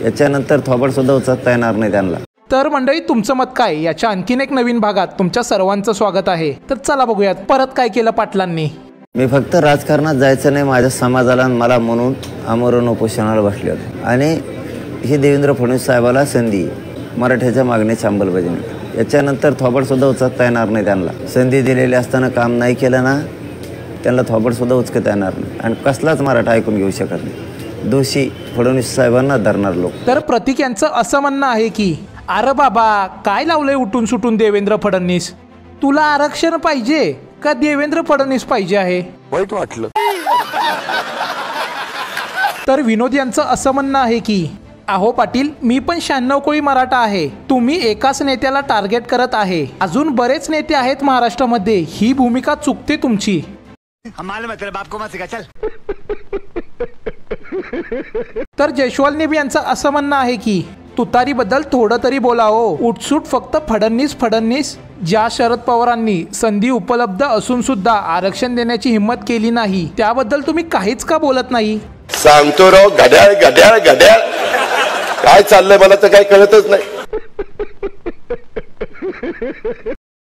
याच्यानंतर थोबाडसुद्धा उचलता येणार नाही त्यांना. तर मंडळी, तुमचं मत काय याच्या आणखीन एक नवीन भागात तुमच्या सर्वांचं स्वागत आहे. तर चला बघूयात परत काय केलं पाटलांनी. मी फक्त राजकारणात जायचं नाही, माझ्या समाजाला मला म्हणून आमरण उपोषणाला बसले होते. आणि ही देवेंद्र फडणवीस साहेबाला संधी, मराठ्याच्या मागणीची अंमलबजावणी. याच्यानंतर थोबाडसुद्धा उचलता येणार नाही त्यांना. संधी दिलेली असताना काम नाही केलं ना, त्यांना थोबाडसुद्धा उचकता येणार नाही आणि कसलाच मराठा ऐकून घेऊ शकत नाही. दोषी फडणवीस साहेबांना धरणार लोक. तर प्रतीक यांचं असं म्हणणं आहे की अरे बाबा, काय लावलंय उठून सुटून देवेंद्र फडणवीस, तुला आरक्षण पाहिजे का देवेंद्र फडणवीस पाहिजे आहे. वाईट वाटलं. तर विनोद यांचं असं म्हणणं आहे की अहो पाटील, मी पण 96 कोळी मराठा आहे. तुम्ही एकाच नेत्याला टार्गेट करत आहे. अजून बरेच नेते आहेत महाराष्ट्रामध्ये. ही भूमिका चुकते तुमची. तर जयस्वाल नेबी यांचं असं म्हणणं आहे की तुतारीबद्दल थोडं तरी बोलावं. उठसूट फक्त फडणवीस. ज्या शरद पवारांनी संधी उपलब्ध असून सुद्धा आरक्षण देण्याची हिंमत केली नाही, त्याबद्दल तुम्ही काहीच का बोलत नाही. सांगतो राव, घड्याळ घड्याळ घड्याळ काय चाललंय मला तर काही कळतच नाही.